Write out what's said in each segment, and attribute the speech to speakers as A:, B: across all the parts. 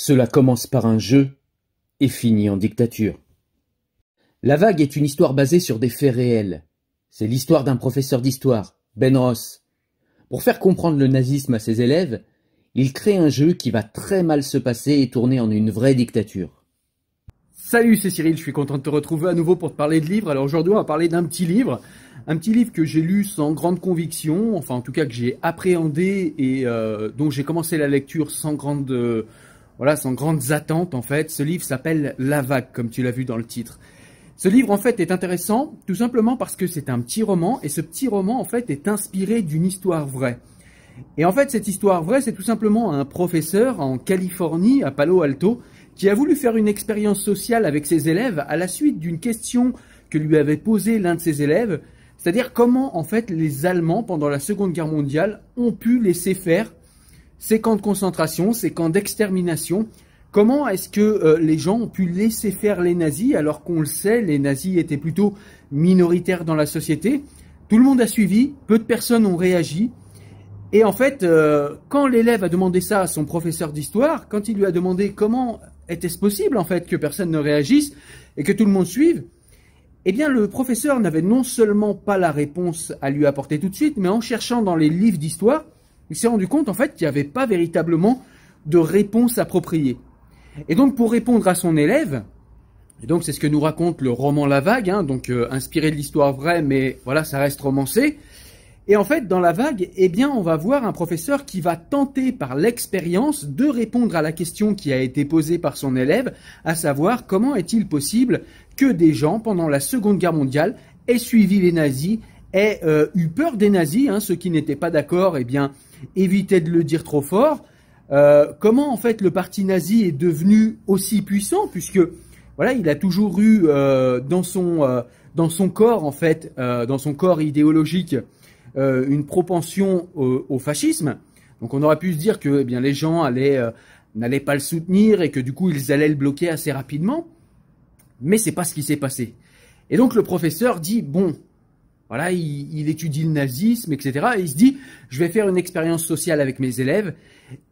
A: Cela commence par un jeu et finit en dictature. La Vague est une histoire basée sur des faits réels. C'est l'histoire d'un professeur d'histoire, Ben Ross. Pour faire comprendre le nazisme à ses élèves, il crée un jeu qui va très mal se passer et tourner en une vraie dictature.
B: Salut, c'est Cyril, je suis content de te retrouver à nouveau pour te parler de livres. Alors aujourd'hui, on va parler d'un petit livre que j'ai lu sans grande conviction, enfin en tout cas que j'ai appréhendé et dont j'ai commencé la lecture sans grandes attentes en fait. Ce livre s'appelle La Vague, comme tu l'as vu dans le titre. Ce livre en fait est intéressant tout simplement parce que c'est un petit roman et ce petit roman en fait est inspiré d'une histoire vraie. Et en fait cette histoire vraie c'est tout simplement un professeur en Californie, à Palo Alto, qui a voulu faire une expérience sociale avec ses élèves à la suite d'une question que lui avait posée l'un de ses élèves, c'est-à-dire comment en fait les Allemands pendant la Seconde Guerre mondiale ont pu laisser faire ces camps de concentration, ces camps d'extermination. Comment est-ce que les gens ont pu laisser faire les nazis alors qu'on le sait, les nazis étaient plutôt minoritaires dans la société. Tout le monde a suivi, peu de personnes ont réagi. Et en fait, quand l'élève a demandé ça à son professeur d'histoire, quand il lui a demandé comment était-ce possible en fait que personne ne réagisse et que tout le monde suive, eh bien le professeur n'avait non seulement pas la réponse à lui apporter tout de suite, mais en cherchant dans les livres d'histoire, il s'est rendu compte en fait qu'il n'y avait pas véritablement de réponse appropriée. Et donc pour répondre à son élève, et donc c'est ce que nous raconte le roman La Vague, donc inspiré de l'histoire vraie, mais voilà, ça reste romancé. Et en fait, dans La Vague, eh bien, on va voir un professeur qui va tenter par l'expérience de répondre à la question qui a été posée par son élève, à savoir comment est-il possible que des gens, pendant la Seconde Guerre mondiale, aient suivi les nazis, aient eu peur des nazis, ceux qui n'étaient pas d'accord, eh bien, évitaient de le dire trop fort. Comment en fait le parti nazi est devenu aussi puissant, puisque voilà, il a toujours eu dans son corps en fait, dans son corps idéologique, une propension au fascisme. Donc on aurait pu se dire que les gens n'allaient pas le soutenir et que du coup ils allaient le bloquer assez rapidement, mais c'est pas ce qui s'est passé. Et donc le professeur dit bon. Voilà, il étudie le nazisme, etc. Et il se dit, je vais faire une expérience sociale avec mes élèves.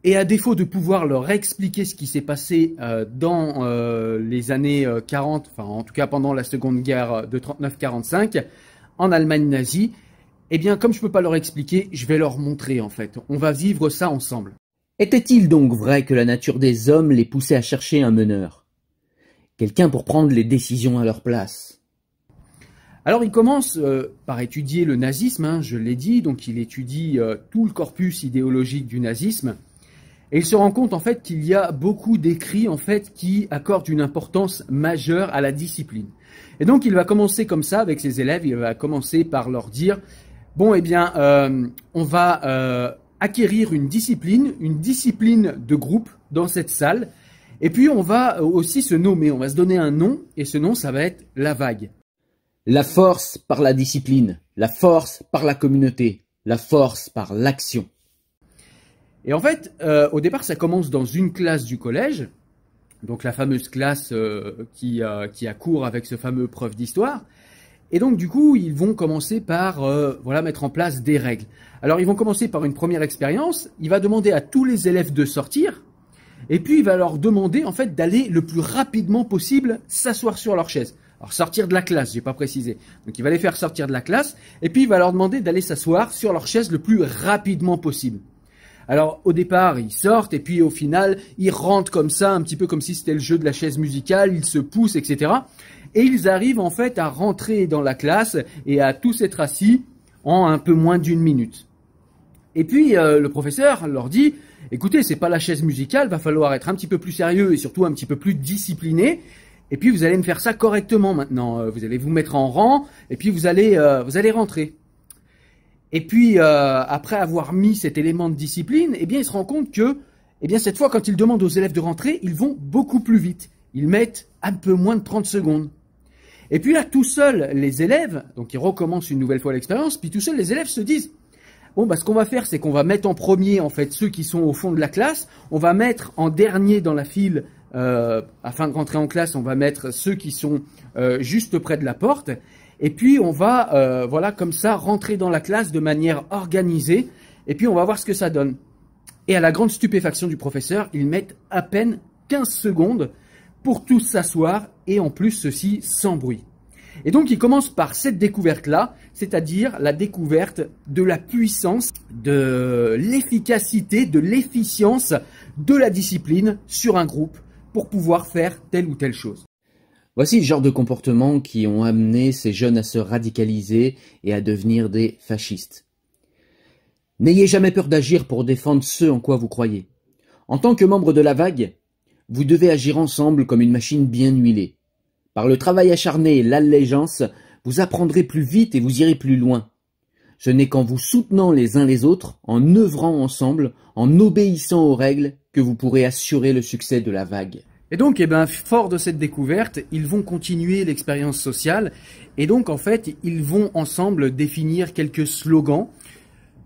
B: Et à défaut de pouvoir leur expliquer ce qui s'est passé dans les années 40, enfin en tout cas pendant la Seconde Guerre de 39-45, en Allemagne nazie, eh bien comme je ne peux pas leur expliquer, je vais leur montrer en fait. On va vivre ça ensemble.
A: Était-il donc vrai que la nature des hommes les poussait à chercher un meneur? Quelqu'un pour prendre les décisions à leur place?
B: Alors il commence par étudier le nazisme, je l'ai dit, donc il étudie tout le corpus idéologique du nazisme, et il se rend compte en fait qu'il y a beaucoup d'écrits en fait qui accordent une importance majeure à la discipline. Et donc il va commencer comme ça avec ses élèves, il va commencer par leur dire, bon eh bien on va acquérir une discipline de groupe dans cette salle, et puis on va aussi se nommer, on va se donner un nom, et ce nom ça va être La Vague.
A: La force par la discipline, la force par la communauté, la force par l'action.
B: Et en fait, au départ, ça commence dans une classe du collège, donc la fameuse classe qui a cours avec ce fameux prof d'histoire. Et donc, du coup, ils vont commencer par mettre en place des règles. Alors, ils vont commencer par une première expérience. Il va demander à tous les élèves de sortir. Et puis, il va leur demander, en fait, d'aller le plus rapidement possible s'asseoir sur leur chaise. Alors, sortir de la classe, j'ai pas précisé. Donc, il va les faire sortir de la classe. Et puis, il va leur demander d'aller s'asseoir sur leur chaise le plus rapidement possible. Alors, au départ, ils sortent. Et puis, au final, ils rentrent comme ça, un petit peu comme si c'était le jeu de la chaise musicale. Ils se poussent, etc. Et ils arrivent, en fait, à rentrer dans la classe et à tous être assis en un peu moins d'1 minute. Et puis, le professeur leur dit, écoutez, c'est pas la chaise musicale, va falloir être un petit peu plus sérieux et surtout un petit peu plus discipliné. Et puis vous allez me faire ça correctement maintenant. Vous allez vous mettre en rang et puis vous allez rentrer. Et puis après avoir mis cet élément de discipline, eh bien il se rend compte que, cette fois quand il demande aux élèves de rentrer, ils vont beaucoup plus vite. Ils mettent un peu moins de 30 secondes. Et puis là, tout seuls, les élèves, donc ils recommencent une nouvelle fois l'expérience, puis tout seuls les élèves se disent, bon ce qu'on va faire, c'est qu'on va mettre en premier en fait ceux qui sont au fond de la classe, on va mettre en dernier dans la file. Afin de rentrer en classe, on va mettre ceux qui sont juste près de la porte. Et puis, on va, comme ça, rentrer dans la classe de manière organisée. Et puis, on va voir ce que ça donne. Et à la grande stupéfaction du professeur, ils mettent à peine 15 secondes pour tous s'asseoir et en plus ceci sans bruit. Et donc il commence par cette découverte-là, c'est-à-dire la découverte de la puissance, de l'efficacité, de l'efficience de la discipline sur un groupe pour pouvoir faire telle ou telle chose.
A: Voici le genre de comportements qui ont amené ces jeunes à se radicaliser et à devenir des fascistes. N'ayez jamais peur d'agir pour défendre ce en quoi vous croyez. En tant que membre de la vague, vous devez agir ensemble comme une machine bien huilée. Par le travail acharné et l'allégeance, vous apprendrez plus vite et vous irez plus loin. Ce n'est qu'en vous soutenant les uns les autres, en œuvrant ensemble, en obéissant aux règles, que vous pourrez assurer le succès de la vague.
B: Et donc, fort de cette découverte, ils vont continuer l'expérience sociale et donc, en fait, ils vont ensemble définir quelques slogans.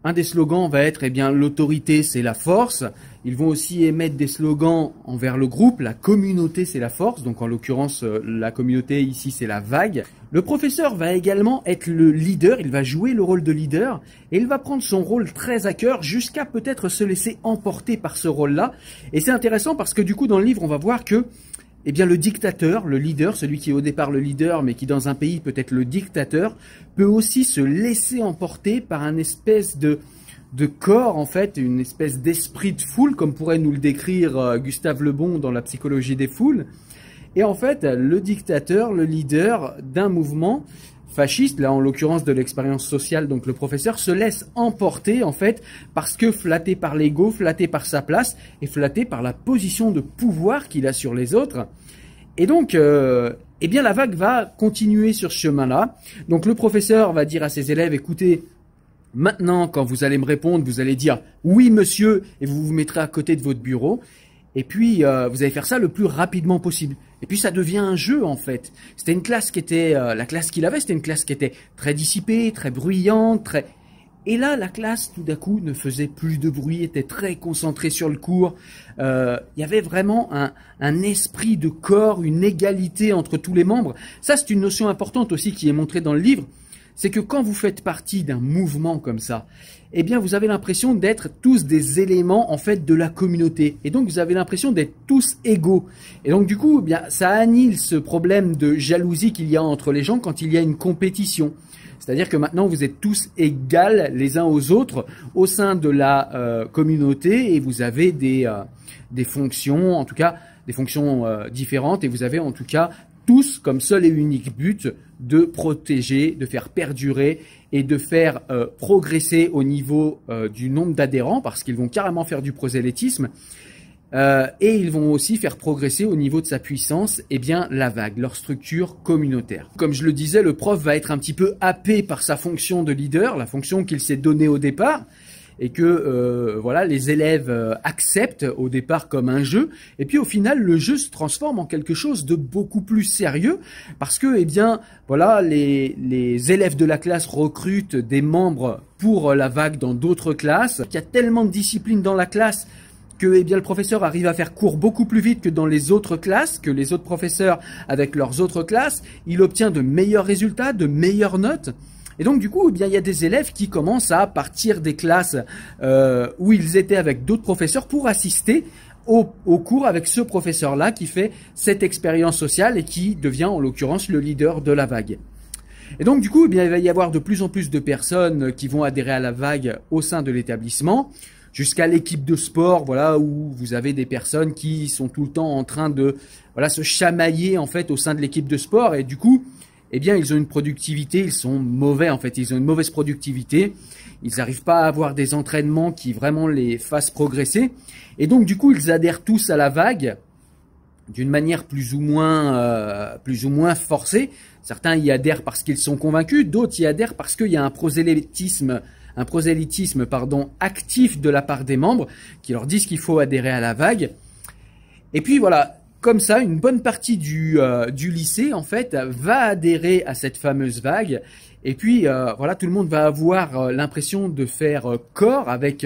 B: Un des slogans va être, l'autorité c'est la force. Ils vont aussi émettre des slogans envers le groupe, la communauté c'est la force, donc en l'occurrence la communauté ici c'est la vague. Le professeur va également être le leader, il va jouer le rôle de leader et il va prendre son rôle très à cœur jusqu'à peut-être se laisser emporter par ce rôle-là. Et c'est intéressant parce que du coup dans le livre on va voir que le dictateur, le leader, celui qui est au départ le leader, mais qui dans un pays peut être le dictateur, peut aussi se laisser emporter par un espèce de corps, en fait, une espèce d'esprit de foule, comme pourrait nous le décrire Gustave Le Bon dans La psychologie des foules. Et en fait, le dictateur, le leader d'un mouvement fasciste, là en l'occurrence de l'expérience sociale, donc le professeur se laisse emporter en fait parce que flatté par l'ego, flatté par sa place et flatté par la position de pouvoir qu'il a sur les autres. Et donc, la vague va continuer sur ce chemin-là. Donc le professeur va dire à ses élèves, écoutez, maintenant quand vous allez me répondre, vous allez dire oui monsieur et vous vous mettrez à côté de votre bureau. Et puis, vous allez faire ça le plus rapidement possible. Et puis, ça devient un jeu, en fait. C'était une classe qui était... la classe qu'il avait, c'était une classe qui était très dissipée, très bruyante, très... Et là, la classe, tout d'un coup, ne faisait plus de bruit, était très concentrée sur le cours. Il y avait vraiment un esprit de corps, une égalité entre tous les membres. Ça, c'est une notion importante aussi qui est montrée dans le livre. C'est que quand vous faites partie d'un mouvement comme ça, vous avez l'impression d'être tous des éléments en fait de la communauté. Et donc vous avez l'impression d'être tous égaux. Et donc du coup, ça annule ce problème de jalousie qu'il y a entre les gens quand il y a une compétition. C'est-à-dire que maintenant vous êtes tous égaux les uns aux autres au sein de la communauté et vous avez des fonctions, en tout cas des fonctions différentes et vous avez en tout cas tous comme seul et unique but de protéger, de faire perdurer et de faire progresser au niveau du nombre d'adhérents parce qu'ils vont carrément faire du prosélytisme et ils vont aussi faire progresser au niveau de sa puissance la vague, leur structure communautaire. Comme je le disais, le prof va être un petit peu happé par sa fonction de leader, la fonction qu'il s'est donnée au départ et que les élèves acceptent au départ comme un jeu. Et puis au final, le jeu se transforme en quelque chose de beaucoup plus sérieux parce que les élèves de la classe recrutent des membres pour la vague dans d'autres classes. Il y a tellement de discipline dans la classe que le professeur arrive à faire cours beaucoup plus vite que dans les autres classes, que les autres professeurs avec leurs autres classes. Il obtient de meilleurs résultats, de meilleures notes. Et donc du coup, il y a des élèves qui commencent à partir des classes où ils étaient avec d'autres professeurs pour assister au cours avec ce professeur-là qui fait cette expérience sociale et qui devient en l'occurrence le leader de la vague. Et donc du coup, il va y avoir de plus en plus de personnes qui vont adhérer à la vague au sein de l'établissement, jusqu'à l'équipe de sport, où vous avez des personnes qui sont tout le temps en train de se chamailler en fait au sein de l'équipe de sport et du coup, ils ont une productivité, ils sont mauvais en fait, ils ont une mauvaise productivité, ils n'arrivent pas à avoir des entraînements qui vraiment les fassent progresser et donc du coup ils adhèrent tous à la vague d'une manière plus ou moins forcée. Certains y adhèrent parce qu'ils sont convaincus, d'autres y adhèrent parce qu'il y a un prosélytisme actif de la part des membres qui leur disent qu'il faut adhérer à la vague. Et puis comme ça, une bonne partie du lycée, en fait, va adhérer à cette fameuse vague. Et puis, tout le monde va avoir l'impression de faire corps avec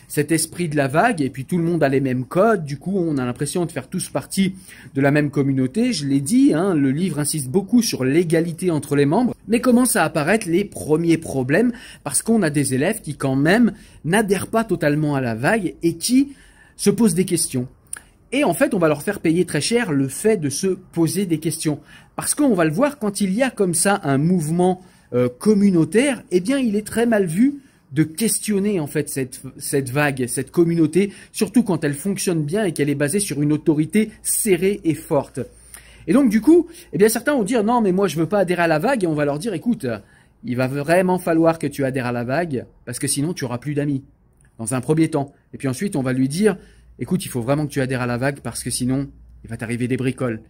B: cet esprit de la vague. Et puis, tout le monde a les mêmes codes. Du coup, on a l'impression de faire tous partie de la même communauté. Je l'ai dit, le livre insiste beaucoup sur l'égalité entre les membres. Mais commencent à apparaître les premiers problèmes parce qu'on a des élèves qui, quand même, n'adhèrent pas totalement à la vague et qui se posent des questions. Et en fait, on va leur faire payer très cher le fait de se poser des questions. Parce qu'on va le voir, quand il y a comme ça un mouvement communautaire, eh bien, il est très mal vu de questionner en fait cette vague, cette communauté, surtout quand elle fonctionne bien et qu'elle est basée sur une autorité serrée et forte. Et donc du coup, eh bien certains vont dire non mais moi je veux pas adhérer à la vague, et on va leur dire écoute, il va vraiment falloir que tu adhères à la vague parce que sinon tu auras plus d'amis dans un premier temps. Et puis ensuite on va lui dire écoute, il faut vraiment que tu adhères à la vague parce que sinon il va t'arriver des bricoles.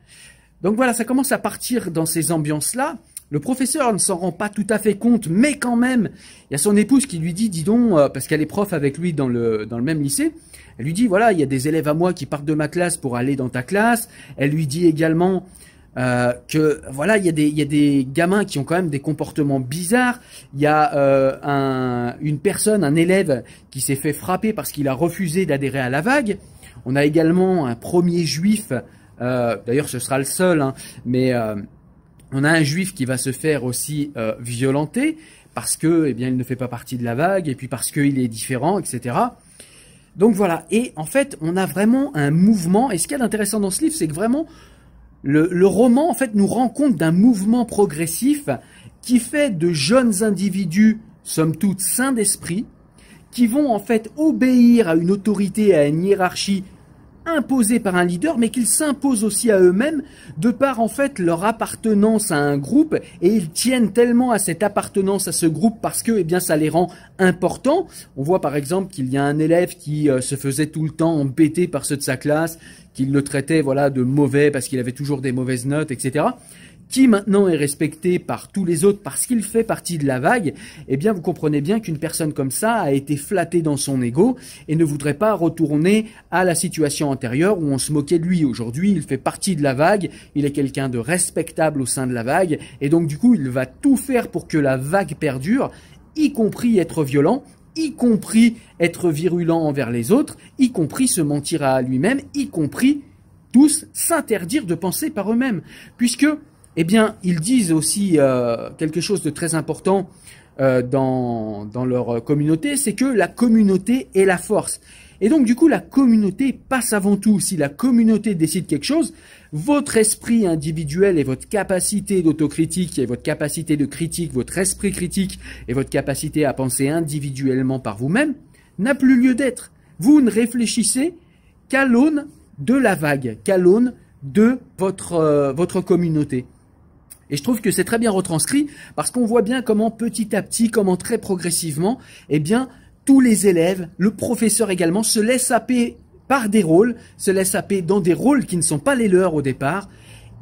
B: Donc voilà, ça commence à partir dans ces ambiances-là. Le professeur ne s'en rend pas tout à fait compte, mais quand même, il y a son épouse qui lui dit, dis donc, parce qu'elle est prof avec lui dans le même lycée, elle lui dit, voilà, il y a des élèves à moi qui partent de ma classe pour aller dans ta classe. Elle lui dit également que, voilà, il y a des gamins qui ont quand même des comportements bizarres. Il y a une personne, un élève qui s'est fait frapper parce qu'il a refusé d'adhérer à la vague. On a également un premier juif, d'ailleurs ce sera le seul, hein, mais... on a un juif qui va se faire aussi violenter parce que, eh bien, il ne fait pas partie de la vague et puis parce qu'il est différent, etc. Donc voilà. Et en fait, on a vraiment un mouvement. Et ce qu'il y a d'intéressant dans ce livre, c'est que vraiment le roman, en fait, nous rend compte d'un mouvement progressif qui fait de jeunes individus, somme toute sains d'esprit, qui vont en fait obéir à une autorité, à une hiérarchie imposés par un leader, mais qu'ils s'imposent aussi à eux-mêmes de par en fait leur appartenance à un groupe, et ils tiennent tellement à cette appartenance à ce groupe parce que eh bien ça les rend importants. On voit par exemple qu'il y a un élève qui se faisait tout le temps embêter par ceux de sa classe, qu'il le traitait voilà de mauvais parce qu'il avait toujours des mauvaises notes, etc. Qui maintenant est respecté par tous les autres parce qu'il fait partie de la vague, eh bien vous comprenez bien qu'une personne comme ça a été flattée dans son ego et ne voudrait pas retourner à la situation antérieure où on se moquait de lui. Aujourd'hui, il fait partie de la vague, il est quelqu'un de respectable au sein de la vague, et donc du coup, il va tout faire pour que la vague perdure, y compris être violent, y compris être virulent envers les autres, y compris se mentir à lui-même, y compris tous s'interdire de penser par eux-mêmes, puisque eh bien, ils disent aussi quelque chose de très important dans leur communauté, c'est que la communauté est la force. Et donc, du coup, la communauté passe avant tout. Si la communauté décide quelque chose, votre esprit individuel et votre capacité d'autocritique et votre capacité de critique, votre esprit critique et votre capacité à penser individuellement par vous-même n'a plus lieu d'être. Vous ne réfléchissez qu'à l'aune de la vague, qu'à l'aune de votre communauté. Et je trouve que c'est très bien retranscrit parce qu'on voit bien comment petit à petit, comment très progressivement, eh bien, tous les élèves, le professeur également, se laissent happer par des rôles, se laissent happer dans des rôles qui ne sont pas les leurs au départ,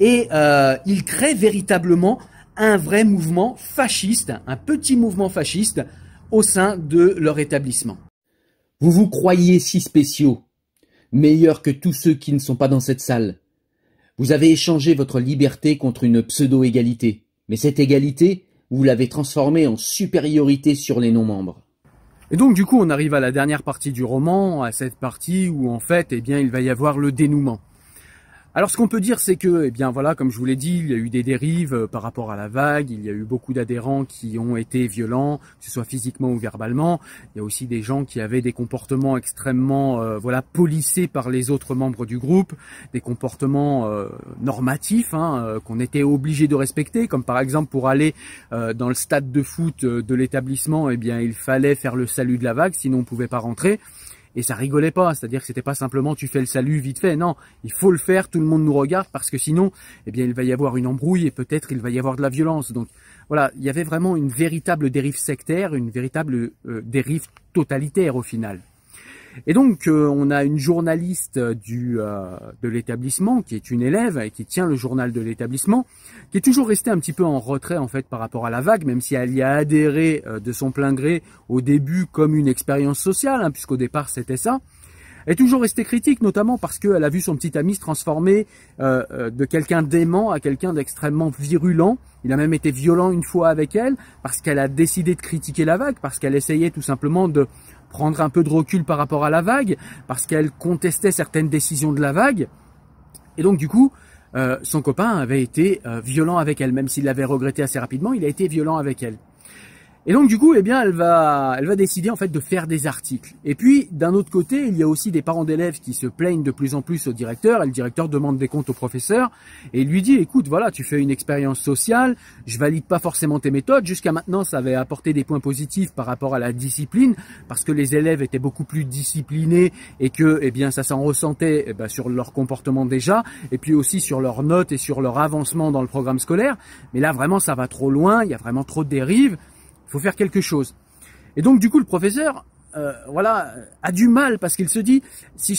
B: et ils créent véritablement un vrai mouvement fasciste, un petit mouvement fasciste au sein de leur établissement.
A: Vous vous croyez si spéciaux, meilleurs que tous ceux qui ne sont pas dans cette salle. Vous avez échangé votre liberté contre une pseudo-égalité, mais cette égalité, vous l'avez transformée en supériorité sur les non-membres.
B: Et donc du coup, on arrive à la dernière partie du roman, à cette partie où en fait, eh bien, il va y avoir le dénouement. Alors ce qu'on peut dire, c'est que, eh bien voilà, comme je vous l'ai dit, il y a eu des dérives par rapport à la vague, il y a eu beaucoup d'adhérents qui ont été violents, que ce soit physiquement ou verbalement. Il y a aussi des gens qui avaient des comportements extrêmement voilà, policés par les autres membres du groupe, des comportements normatifs qu'on était obligé de respecter, comme par exemple pour aller dans le stade de foot de l'établissement, eh bien il fallait faire le salut de la vague, sinon on pouvait pas rentrer. Et ça rigolait pas, c'est-à-dire que c'était pas simplement tu fais le salut vite fait, non, il faut le faire, tout le monde nous regarde parce que sinon, eh bien, il va y avoir une embrouille et peut-être il va y avoir de la violence. Donc voilà, il y avait vraiment une véritable dérive sectaire, une véritable dérive totalitaire au final. Et donc on a une journaliste de l'établissement qui est une élève et qui tient le journal de l'établissement, qui est toujours restée un petit peu en retrait en fait par rapport à la vague, même si elle y a adhéré de son plein gré au début comme une expérience sociale, puisqu'au départ c'était ça. Elle est toujours restée critique, notamment parce qu'elle a vu son petit ami se transformer de quelqu'un d'aimant à quelqu'un d'extrêmement virulent. Il a même été violent une fois avec elle parce qu'elle a décidé de critiquer la vague, parce qu'elle essayait tout simplement de prendre un peu de recul par rapport à la vague, parce qu'elle contestait certaines décisions de la vague. Et donc du coup, son copain avait été violent avec elle, même s'il l'avait regretté assez rapidement, il a été violent avec elle. Et donc du coup, eh bien, elle va décider en fait de faire des articles. Et puis d'un autre côté, il y a aussi des parents d'élèves qui se plaignent de plus en plus au directeur. Et le directeur demande des comptes au professeur et lui dit écoute, voilà, tu fais une expérience sociale, je valide pas forcément tes méthodes. Jusqu'à maintenant, ça avait apporté des points positifs par rapport à la discipline, parce que les élèves étaient beaucoup plus disciplinés et que, eh bien, ça s'en ressentait sur leur comportement déjà, et puis aussi sur leurs notes et sur leur avancement dans le programme scolaire. Mais là, vraiment, ça va trop loin. Il y a vraiment trop de dérives. Il faut faire quelque chose. Et donc du coup le professeur a du mal parce qu'il se dit si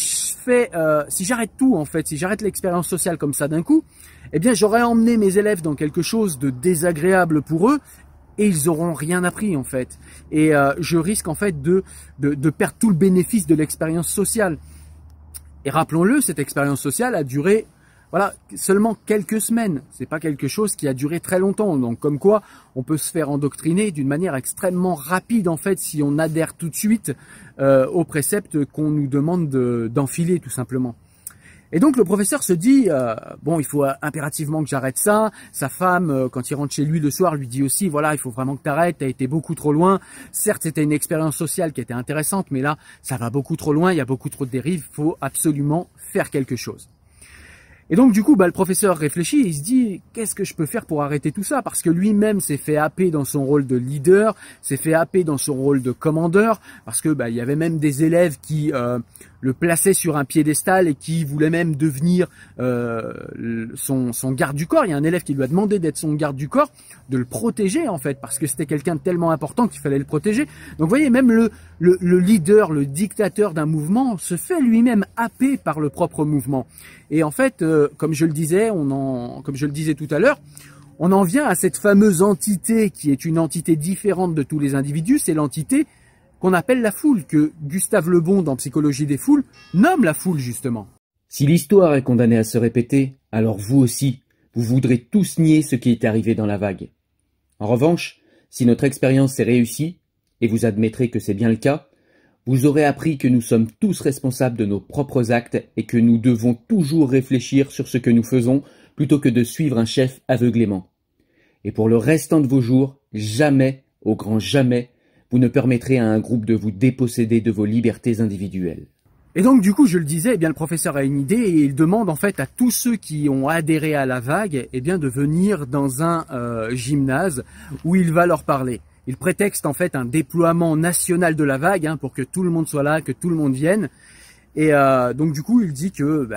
B: j'arrête tout en fait, si j'arrête l'expérience sociale comme ça d'un coup, eh bien j'aurais emmené mes élèves dans quelque chose de désagréable pour eux et ils auront rien appris en fait. Et je risque en fait de perdre tout le bénéfice de l'expérience sociale. Et rappelons-le, cette expérience sociale a duré seulement quelques semaines. C'est pas quelque chose qui a duré très longtemps. Donc, comme quoi, on peut se faire endoctriner d'une manière extrêmement rapide, en fait, si on adhère tout de suite aux préceptes qu'on nous demande d'enfiler, tout simplement. Et donc, le professeur se dit, bon, il faut impérativement que j'arrête ça. Sa femme, quand il rentre chez lui le soir, lui dit aussi, voilà, il faut vraiment que tu arrêtes, tu as été beaucoup trop loin. Certes, c'était une expérience sociale qui était intéressante, mais là, ça va beaucoup trop loin, il y a beaucoup trop de dérives, il faut absolument faire quelque chose. Et donc du coup, le professeur réfléchit, il se dit qu'est-ce que je peux faire pour arrêter tout ça, parce que lui-même s'est fait happer dans son rôle de leader, s'est fait happer dans son rôle de commandeur, parce que il y avait même des élèves qui le plaçaient sur un piédestal et qui voulaient même devenir son garde du corps. Il y a un élève qui lui a demandé d'être son garde du corps, de le protéger en fait, parce que c'était quelqu'un de tellement important qu'il fallait le protéger. Donc vous voyez, même le leader, le dictateur d'un mouvement se fait lui-même happer par le propre mouvement. Et en fait, comme je le disais tout à l'heure, on en vient à cette fameuse entité qui est une entité différente de tous les individus, c'est l'entité qu'on appelle la foule, que Gustave Le Bon, dans Psychologie des foules, nomme la foule justement.
A: Si l'histoire est condamnée à se répéter, alors vous aussi, vous voudrez tous nier ce qui est arrivé dans la vague. En revanche, si notre expérience est réussie, et vous admettrez que c'est bien le cas, vous aurez appris que nous sommes tous responsables de nos propres actes et que nous devons toujours réfléchir sur ce que nous faisons plutôt que de suivre un chef aveuglément. Et pour le restant de vos jours, jamais, au grand jamais, vous ne permettrez à un groupe de vous déposséder de vos libertés individuelles.
B: Et donc du coup, je le disais, le professeur a une idée et il demande en fait à tous ceux qui ont adhéré à la vague de venir dans un gymnase où il va leur parler. Il prétexte en fait un déploiement national de la vague pour que tout le monde soit là, que tout le monde vienne. Et donc du coup, il dit que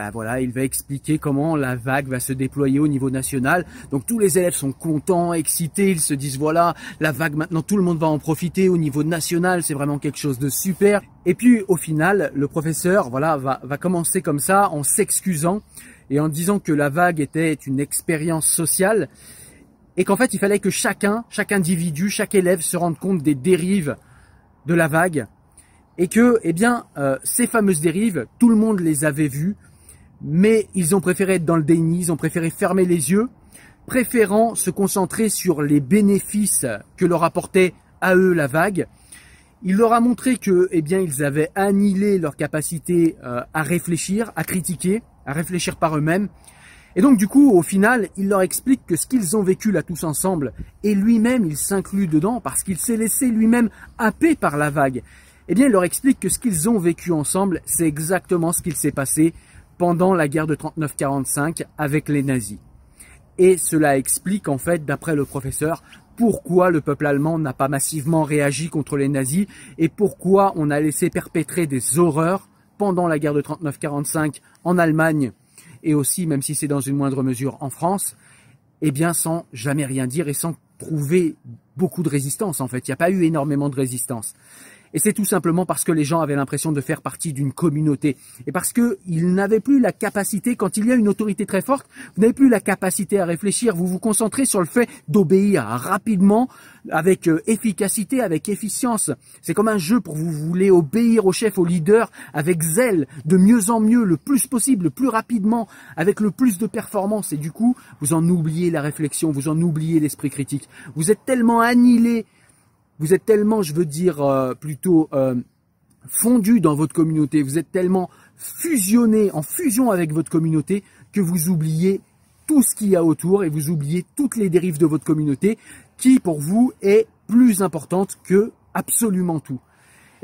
B: il va expliquer comment la vague va se déployer au niveau national. Donc tous les élèves sont contents, excités, ils se disent voilà, la vague maintenant tout le monde va en profiter au niveau national, c'est vraiment quelque chose de super. Et puis au final, le professeur va commencer comme ça en s'excusant et en disant que la vague était une expérience sociale et qu'en fait, il fallait que chaque individu, chaque élève se rende compte des dérives de la vague et que, ces fameuses dérives, tout le monde les avait vues, mais ils ont préféré être dans le déni, ils ont préféré fermer les yeux, préférant se concentrer sur les bénéfices que leur apportait à eux la vague. Il leur a montré que, ils avaient annihilé leur capacité à réfléchir, à critiquer, à réfléchir par eux-mêmes. Et donc du coup, au final, il leur explique que ce qu'ils ont vécu là tous ensemble, et lui-même il s'inclut dedans parce qu'il s'est laissé lui-même happer par la vague, il leur explique que ce qu'ils ont vécu ensemble, c'est exactement ce qu'il s'est passé pendant la guerre de 39-45 avec les nazis. Et cela explique en fait, d'après le professeur, pourquoi le peuple allemand n'a pas massivement réagi contre les nazis et pourquoi on a laissé perpétrer des horreurs pendant la guerre de 39-45 en Allemagne et aussi, même si c'est dans une moindre mesure, en France, sans jamais rien dire et sans trouver beaucoup de résistance en fait. Il n'y a pas eu énormément de résistance. Et c'est tout simplement parce que les gens avaient l'impression de faire partie d'une communauté. Et parce qu'ils n'avaient plus la capacité, quand il y a une autorité très forte, vous n'avez plus la capacité à réfléchir. Vous vous concentrez sur le fait d'obéir rapidement, avec efficacité, avec efficience. C'est comme un jeu pour vous voulez obéir au chef, au leader, avec zèle, de mieux en mieux, le plus possible, le plus rapidement, avec le plus de performance. Et du coup, vous en oubliez la réflexion, vous en oubliez l'esprit critique. Vous êtes tellement annihilé. Vous êtes tellement, fondu dans votre communauté, vous êtes tellement fusionné, en fusion avec votre communauté, que vous oubliez tout ce qu'il y a autour et vous oubliez toutes les dérives de votre communauté qui, pour vous, est plus importante que absolument tout.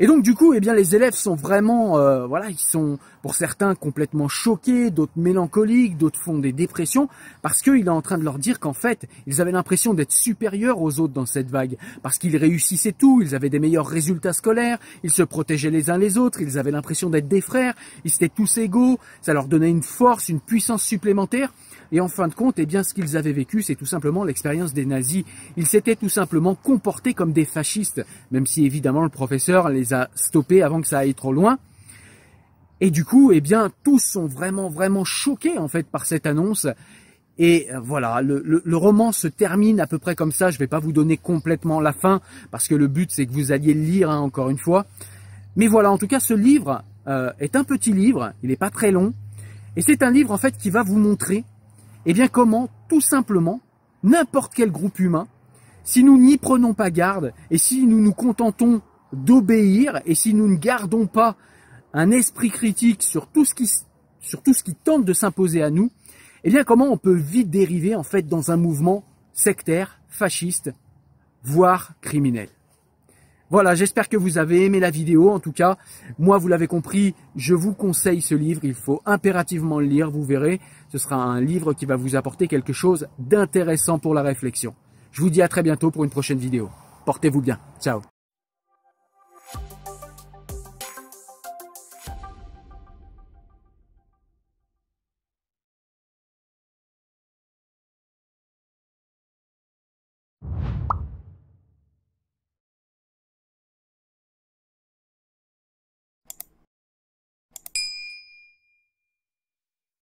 B: Et donc du coup, eh bien, les élèves sont vraiment, voilà, ils sont pour certains complètement choqués, d'autres mélancoliques, d'autres font des dépressions, parce qu'il est en train de leur dire qu'en fait, ils avaient l'impression d'être supérieurs aux autres dans cette vague, parce qu'ils réussissaient tout, ils avaient des meilleurs résultats scolaires, ils se protégeaient les uns les autres, ils avaient l'impression d'être des frères, ils étaient tous égaux, ça leur donnait une force, une puissance supplémentaire. Et en fin de compte, eh bien, ce qu'ils avaient vécu, c'est tout simplement l'expérience des nazis. Ils s'étaient tout simplement comportés comme des fascistes, même si évidemment le professeur les a stoppés avant que ça aille trop loin. Et du coup, eh bien, tous sont vraiment choqués en fait par cette annonce. Et voilà, le roman se termine à peu près comme ça. Je ne vais pas vous donner complètement la fin, parce que le but c'est que vous alliez le lire, hein, encore une fois. Mais voilà, en tout cas, ce livre est un petit livre, il n'est pas très long. Et c'est un livre en fait qui va vous montrer eh bien comment, tout simplement, n'importe quel groupe humain, si nous n'y prenons pas garde, et si nous nous contentons d'obéir, et si nous ne gardons pas un esprit critique sur tout ce qui tente de s'imposer à nous, eh bien comment on peut vite dériver en fait dans un mouvement sectaire, fasciste, voire criminel. Voilà, j'espère que vous avez aimé la vidéo. En tout cas, moi, vous l'avez compris, je vous conseille ce livre. Il faut impérativement le lire, vous verrez. Ce sera un livre qui va vous apporter quelque chose d'intéressant pour la réflexion. Je vous dis à très bientôt pour une prochaine vidéo. Portez-vous bien. Ciao.